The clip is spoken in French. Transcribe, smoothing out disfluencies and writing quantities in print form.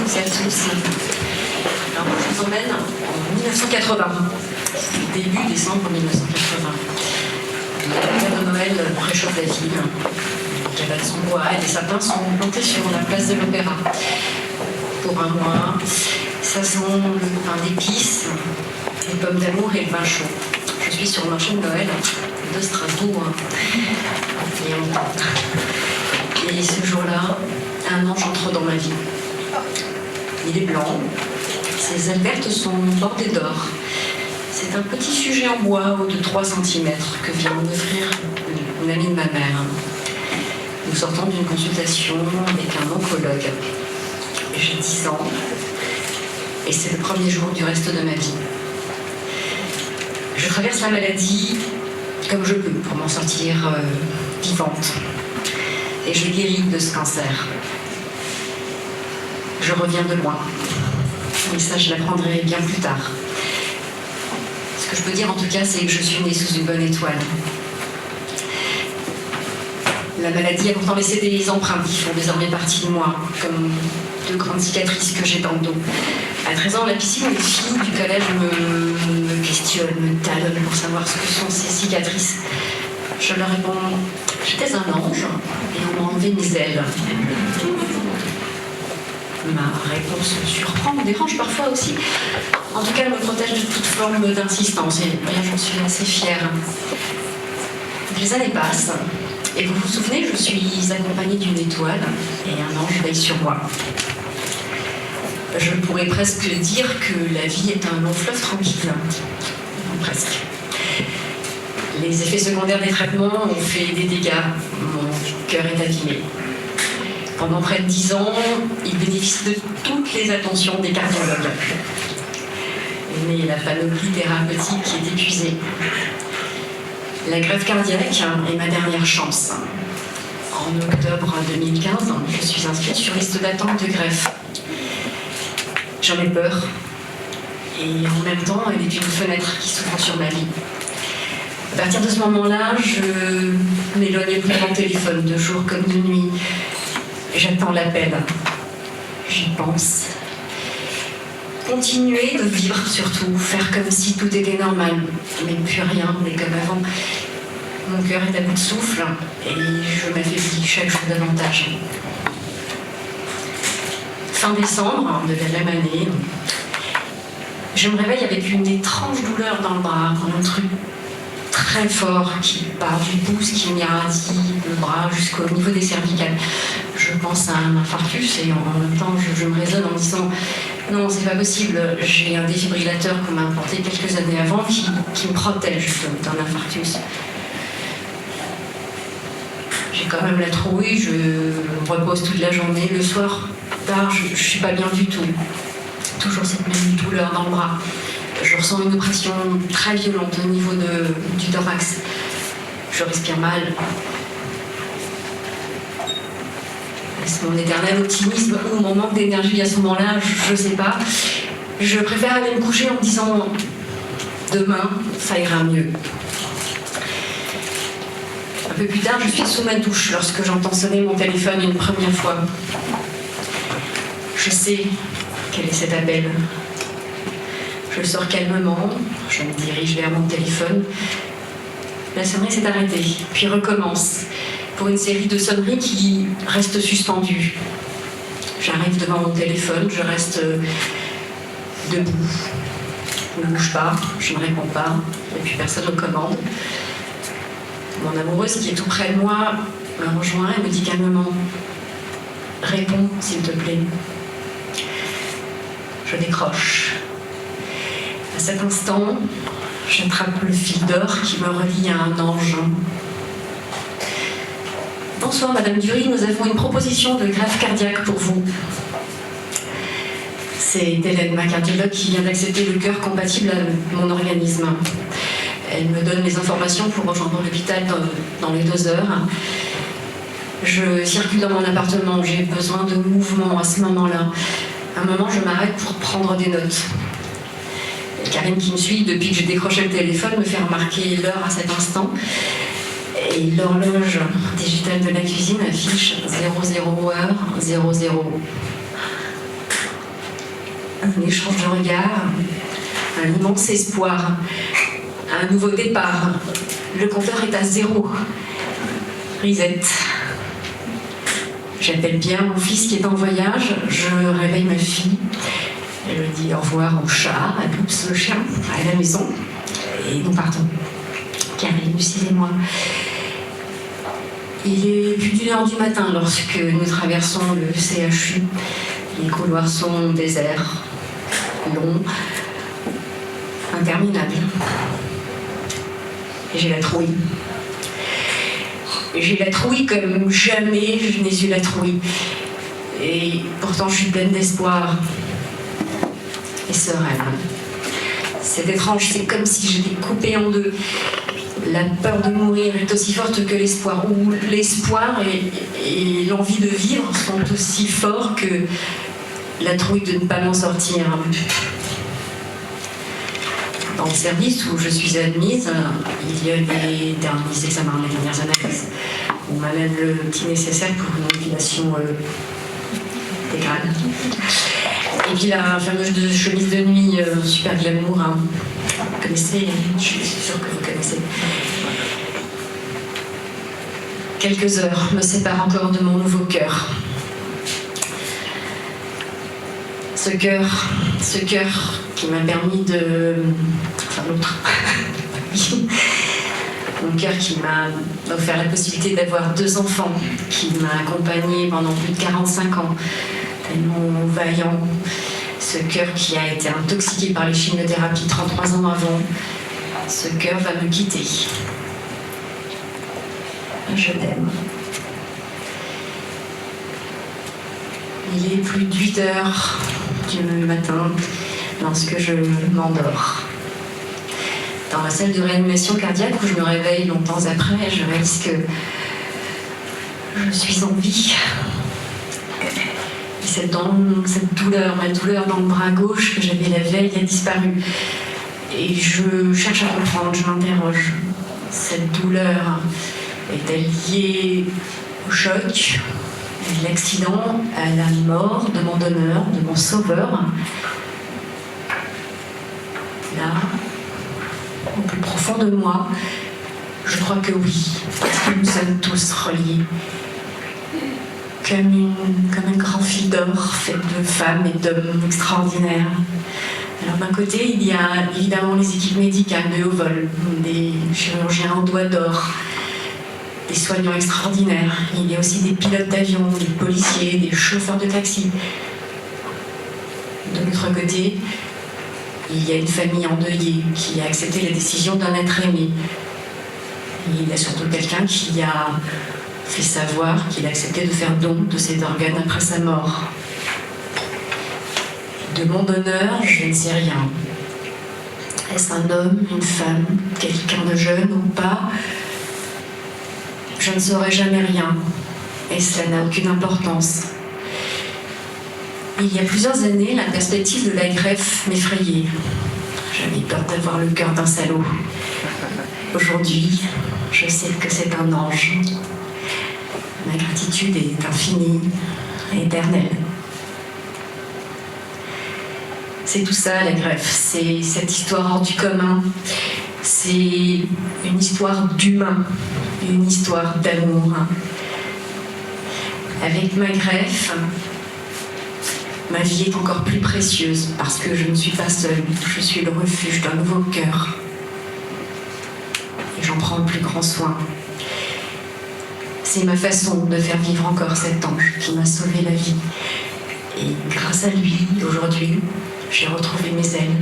tous et à tous. Alors, je vous emmène en 1980, début décembre 1980. La lumière de Noël préchauffe la ville. Les cabales sont bois et des sapins sont plantés sur la place de l'Opéra. Pour un mois, ça sent le pain d'épices, les pommes d'amour et le vin chaud. Je suis sur le marché de Noël de Strasbourg. Et on tente. Et ce jour-là, un ange entre dans ma vie. Il est blanc, ses ailes vertes sont bordées d'or. C'est un petit sujet en bois haut de 3 cm que vient m'offrir une amie de ma mère. Nous sortons d'une consultation avec un oncologue. J'ai 10 ans et c'est le premier jour du reste de ma vie. Je traverse la maladie comme je peux pour m'en sortir vivante. Et je guéris de ce cancer. Je reviens de loin. Mais ça, je l'apprendrai bien plus tard. Ce que je peux dire en tout cas, c'est que je suis née sous une bonne étoile. La maladie a pourtant laissé des empreintes qui font désormais partie de moi, comme 2 grandes cicatrices que j'ai dans le dos. À 13 ans, à la piscine, les filles du collège me questionnent, me talonnent pour savoir ce que sont ces cicatrices. Je leur réponds, j'étais un ange et on m'a enlevé mes ailes. Ma réponse me surprend, me dérange parfois aussi. En tout cas, elle me protège de toute forme d'insistance et j'en suis assez fière. Les années passent et vous vous souvenez, je suis accompagnée d'une étoile et un ange veille sur moi. Je pourrais presque dire que la vie est un long fleuve tranquille. Presque. Les effets secondaires des traitements ont fait des dégâts. Mon cœur est abîmé. Pendant près de 10 ans, il bénéficie de toutes les attentions des cardiologues. Mais la panoplie thérapeutique est épuisée. La greffe cardiaque est ma dernière chance. En octobre 2015, je suis inscrite sur liste d'attente de greffe. J'en ai peur. Et en même temps, elle est une fenêtre qui s'ouvre sur ma vie. À partir de ce moment-là, je m'éloigne plus de mon téléphone, de jour comme de nuit. J'attends l'appel. J'y pense. Continuer de vivre surtout, faire comme si tout était normal, mais plus rien n'est comme avant. Mon cœur est à bout de souffle et je m'affaiblis chaque jour davantage. Fin décembre de la même année, je me réveille avec une étrange douleur dans le bras, un truc très fort qui part du pouce, qui m'irradie le bras jusqu'au niveau des cervicales. Je pense à un infarctus et en même temps je me raisonne en me disant non, c'est pas possible, j'ai un défibrillateur qu'on m'a apporté quelques années avant qui me protège d'un infarctus. J'ai quand même la trouille, je me repose toute la journée, le soir tard je suis pas bien du tout. Toujours cette même douleur dans le bras. Je ressens une oppression très violente au niveau du thorax. Je respire mal. Est-ce mon éternel optimisme ou mon manque d'énergie à ce moment-là? Je ne sais pas. Je préfère aller me coucher en me disant demain, ça ira mieux. Un peu plus tard, je suis sous ma douche lorsque j'entends sonner mon téléphone une première fois. Je sais quel est cet appel. Je sors calmement, je me dirige vers mon téléphone. La sonnerie s'est arrêtée, puis recommence, pour une série de sonneries qui restent suspendues. J'arrive devant mon téléphone, je reste debout. Je ne bouge pas, je ne réponds pas, et puis personne ne commande. Mon amoureuse, qui est tout près de moi, me rejoint et me dit calmement « Réponds, s'il te plaît ». Je décroche. À cet instant, j'attrape le fil d'or qui me relie à un ange. Bonsoir Madame Dury, nous avons une proposition de greffe cardiaque pour vous. C'est Hélène, ma cardiologue, qui vient d'accepter le cœur compatible à mon organisme. Elle me donne les informations pour rejoindre l'hôpital dans les 2 heures. Je circule dans mon appartement, j'ai besoin de mouvement à ce moment-là. À un moment, je m'arrête pour prendre des notes. Karine, qui me suit depuis que j'ai décroché le téléphone, me fait remarquer l'heure à cet instant. Et l'horloge digitale de la cuisine affiche 00h00. un échange de regards, un immense espoir, un nouveau départ. Le compteur est à 0. Reset. J'appelle bien mon fils qui est en voyage, je réveille ma fille, je lui dis au revoir au chat, à Douce le chien, à la maison, et nous partons. Karine, Lucille et moi. Il est plus d'1h du matin lorsque nous traversons le CHU. Les couloirs sont déserts, longs, interminables. Et j'ai la trouille. J'ai la trouille comme jamais je n'ai eu la trouille. Et pourtant je suis pleine d'espoir et sereine. C'est étrange, c'est comme si j'étais coupée en deux. La peur de mourir est aussi forte que l'espoir, ou l'espoir et l'envie de vivre sont aussi forts que la trouille de ne pas m'en sortir. Dans le service où je suis admise, il y a les derniers examens, les dernières analyses. On m'amène le petit nécessaire pour une épilation intégrale. Et puis la fameuse chemise de nuit super glamour, hein. Vous connaissez, je suis sûre que vous connaissez. Quelques heures me séparent encore de mon nouveau cœur. Ce cœur qui m'a permis de... Enfin, l'autre. Mon cœur qui m'a offert la possibilité d'avoir 2 enfants, qui m'a accompagnée pendant plus de 45 ans, tellement vaillant. Ce cœur qui a été intoxiqué par les chimiothérapies 33 ans avant, ce cœur va me quitter. Je t'aime. Il est plus de 8 heures du matin lorsque je m'endors. Dans la salle de réanimation cardiaque où je me réveille longtemps après, je réalise que je suis en vie. Et cette douleur, ma douleur dans le bras gauche que j'avais la veille a disparu. Et je cherche à comprendre, je m'interroge. Cette douleur est-elle liée au choc, à l'accident, à la mort de mon donneur, de mon sauveur? Là, au plus profond de moi, je crois que oui, parce que nous sommes tous reliés. Comme un grand fil d'or fait de femmes et d'hommes extraordinaires. Alors d'un côté, il y a évidemment les équipes médicales de haut vol, des chirurgiens en doigts d'or, des soignants extraordinaires. Il y a aussi des pilotes d'avion, des policiers, des chauffeurs de taxi. De l'autre côté, il y a une famille endeuillée qui a accepté la décision d'un être aimé. Et il y a surtout quelqu'un qui a fait savoir qu'il acceptait de faire don de ses organes après sa mort. De mon donneur, je ne sais rien. Est-ce un homme, une femme, quelqu'un de jeune ou pas? Je ne saurai jamais rien, et cela n'a aucune importance. Il y a plusieurs années, la perspective de la greffe m'effrayait. J'avais peur d'avoir le cœur d'un salaud. Aujourd'hui, je sais que c'est un ange. Ma gratitude est infinie et éternelle. C'est tout ça, la greffe. C'est cette histoire hors du commun. C'est une histoire d'humain, une histoire d'amour. Avec ma greffe, ma vie est encore plus précieuse parce que je ne suis pas seule. Je suis le refuge d'un nouveau cœur. Et j'en prends le plus grand soin. C'est ma façon de faire vivre encore cet ange qui m'a sauvé la vie. Et grâce à lui, aujourd'hui, j'ai retrouvé mes ailes.